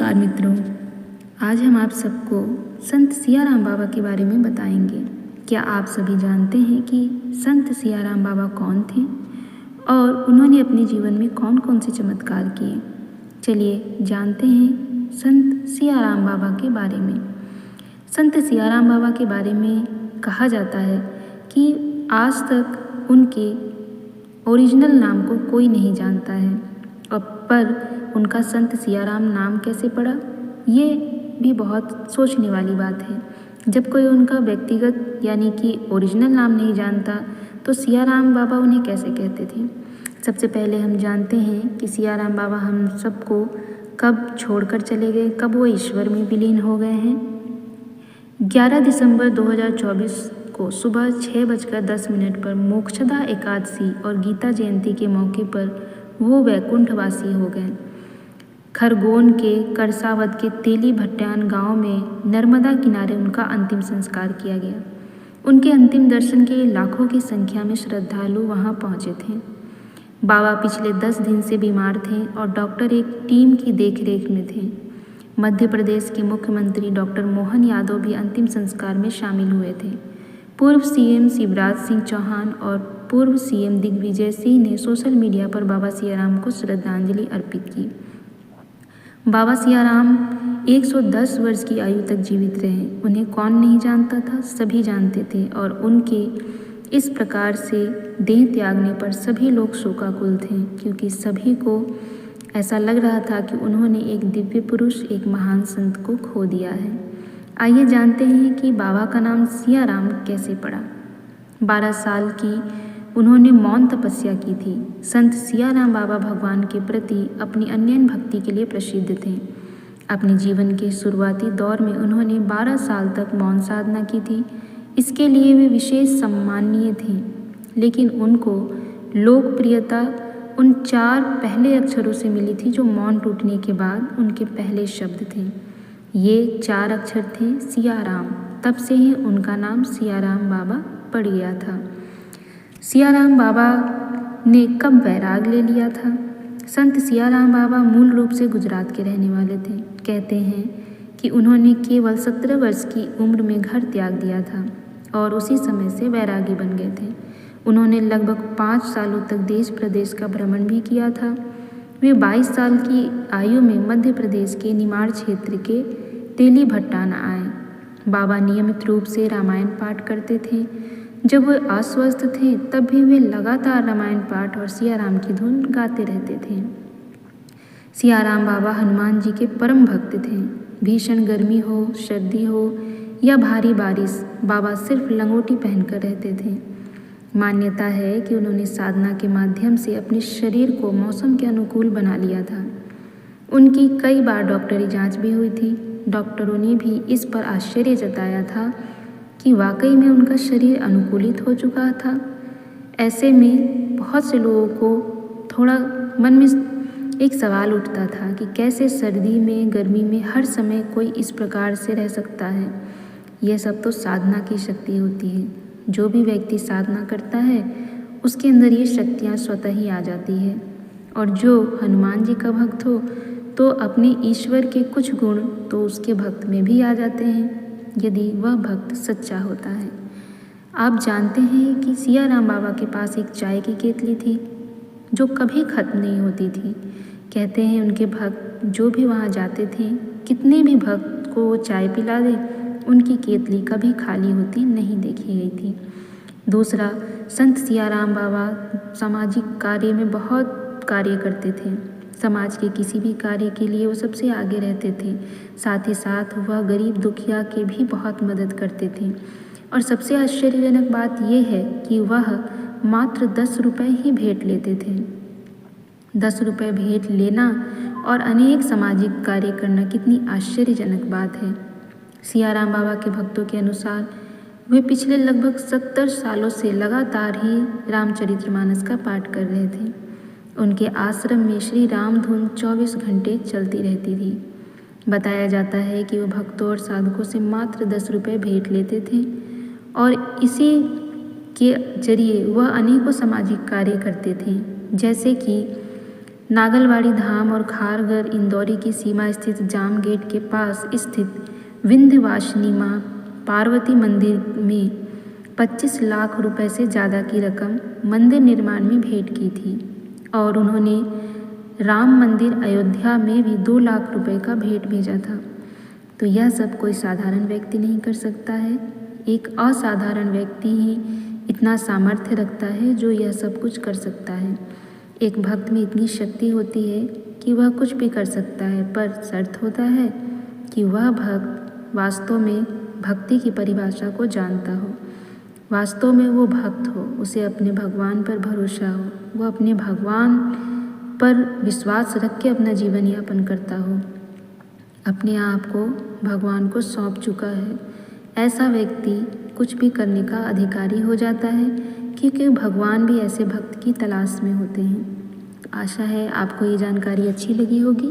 नमस्कार मित्रों, आज हम आप सबको संत सियाराम बाबा के बारे में बताएंगे। क्या आप सभी जानते हैं कि संत सियाराम बाबा कौन थे और उन्होंने अपने जीवन में कौन कौन से चमत्कार किए? चलिए जानते हैं संत सियाराम बाबा के बारे में। संत सियाराम बाबा के बारे में कहा जाता है कि आज तक उनके ओरिजिनल नाम को कोई नहीं जानता है, और पर उनका संत सियाराम नाम कैसे पड़ा, ये भी बहुत सोचने वाली बात है। जब कोई उनका व्यक्तिगत यानी कि ओरिजिनल नाम नहीं जानता तो सियाराम बाबा उन्हें कैसे कहते थे। सबसे पहले हम जानते हैं कि सियाराम बाबा हम सबको कब छोड़कर चले गए, कब वो ईश्वर में विलीन हो गए हैं। 11 दिसंबर 2024 को सुबह 6:10 पर मोक्षदा एकादशी और गीता जयंती के मौके पर वो वैकुंठवासी हो गए। खरगोन के करसावद के तेली भट्टान गांव में नर्मदा किनारे उनका अंतिम संस्कार किया गया। उनके अंतिम दर्शन के लिए लाखों की संख्या में श्रद्धालु वहां पहुंचे थे। बाबा पिछले 10 दिन से बीमार थे और डॉक्टर एक टीम की देखरेख में थे। मध्य प्रदेश के मुख्यमंत्री डॉक्टर मोहन यादव भी अंतिम संस्कार में शामिल हुए थे। पूर्व सीएम शिवराज सिंह चौहान और पूर्व सीएम दिग्विजय सिंह ने सोशल मीडिया पर बाबा सियाराम को श्रद्धांजलि अर्पित की। बाबा सियाराम 110 वर्ष की आयु तक जीवित रहे। उन्हें कौन नहीं जानता था, सभी जानते थे, और उनके इस प्रकार से देह त्यागने पर सभी लोग शोकाकुल थे, क्योंकि सभी को ऐसा लग रहा था कि उन्होंने एक दिव्य पुरुष, एक महान संत को खो दिया है। आइए जानते हैं कि बाबा का नाम सियाराम कैसे पड़ा। 12 साल की उन्होंने मौन तपस्या की थी। संत सियाराम बाबा भगवान के प्रति अपनी अनन्य भक्ति के लिए प्रसिद्ध थे। अपने जीवन के शुरुआती दौर में उन्होंने 12 साल तक मौन साधना की थी। इसके लिए वे विशेष सम्माननीय थे, लेकिन उनको लोकप्रियता उन 4 पहले अक्षरों से मिली थी जो मौन टूटने के बाद उनके पहले शब्द थे। ये 4 अक्षर थे सियाराम। तब से ही उनका नाम सियाराम बाबा पड़ गया था। सियाराम बाबा ने कब वैराग ले लिया था? संत सियाराम बाबा मूल रूप से गुजरात के रहने वाले थे। कहते हैं कि उन्होंने केवल 17 वर्ष की उम्र में घर त्याग दिया था और उसी समय से वैरागी बन गए थे। उन्होंने लगभग 5 सालों तक देश प्रदेश का भ्रमण भी किया था। वे 22 साल की आयु में मध्य प्रदेश के निमाड़ क्षेत्र के तेली भट्टाना आए। बाबा नियमित रूप से रामायण पाठ करते थे। जब वे अस्वस्थ थे तब भी वे लगातार रामायण पाठ और सियाराम की धुन गाते रहते थे। सियाराम बाबा हनुमान जी के परम भक्त थे। भीषण गर्मी हो, सर्दी हो या भारी बारिश, बाबा सिर्फ लंगोटी पहनकर रहते थे। मान्यता है कि उन्होंने साधना के माध्यम से अपने शरीर को मौसम के अनुकूल बना लिया था। उनकी कई बार डॉक्टरी जांच भी हुई थी। डॉक्टरों ने भी इस पर आश्चर्य जताया था कि वाकई में उनका शरीर अनुकूलित हो चुका था। ऐसे में बहुत से लोगों को थोड़ा मन में एक सवाल उठता था कि कैसे सर्दी में, गर्मी में हर समय कोई इस प्रकार से रह सकता है। यह सब तो साधना की शक्ति होती है। जो भी व्यक्ति साधना करता है उसके अंदर ये शक्तियाँ स्वतः ही आ जाती है। और जो हनुमान जी का भक्त हो तो अपने ईश्वर के कुछ गुण तो उसके भक्त में भी आ जाते हैं, यदि वह भक्त सच्चा होता है। आप जानते हैं कि सियाराम बाबा के पास एक चाय की केतली थी जो कभी खत्म नहीं होती थी। कहते हैं उनके भक्त जो भी वहाँ जाते थे, कितने भी भक्त को वो चाय पिला दे, उनकी केतली कभी खाली होती नहीं देखी गई थी। दूसरा, संत सियाराम बाबा सामाजिक कार्य में बहुत कार्य करते थे। समाज के किसी भी कार्य के लिए वो सबसे आगे रहते थे। साथ ही साथ वह गरीब दुखिया के भी बहुत मदद करते थे। और सबसे आश्चर्यजनक बात यह है कि वह मात्र 10 रुपये ही भेंट लेते थे। 10 रुपये भेंट लेना और अनेक सामाजिक कार्य करना कितनी आश्चर्यजनक बात है। सियाराम बाबा के भक्तों के अनुसार वे पिछले लगभग 70 सालों से लगातार ही रामचरितमानस का पाठ कर रहे थे। उनके आश्रम में श्री राम धुन 24 घंटे चलती रहती थी। बताया जाता है कि वह भक्तों और साधकों से मात्र 10 रुपये भेंट लेते थे और इसी के जरिए वह अनेकों सामाजिक कार्य करते थे, जैसे कि नागलवाड़ी धाम और खारघर इंदौरी की सीमा स्थित जाम गेट के पास स्थित विंध्यवासिनी मां पार्वती मंदिर में 25 लाख रुपए से ज़्यादा की रकम मंदिर निर्माण में भेंट की थी और उन्होंने राम मंदिर अयोध्या में भी 2 लाख रुपए का भेंट भेजा था। तो यह सब कोई साधारण व्यक्ति नहीं कर सकता है। एक असाधारण व्यक्ति ही इतना सामर्थ्य रखता है जो यह सब कुछ कर सकता है। एक भक्त में इतनी शक्ति होती है कि वह कुछ भी कर सकता है, पर शर्त होता है कि वह भक्त वास्तव में भक्ति की परिभाषा को जानता हो, वास्तव में वो भक्त हो, उसे अपने भगवान पर भरोसा हो, वह अपने भगवान पर विश्वास रख के अपना जीवन यापन करता हो, अपने आप को भगवान को सौंप चुका है। ऐसा व्यक्ति कुछ भी करने का अधिकारी हो जाता है, क्योंकि भगवान भी ऐसे भक्त की तलाश में होते हैं। आशा है आपको ये जानकारी अच्छी लगी होगी।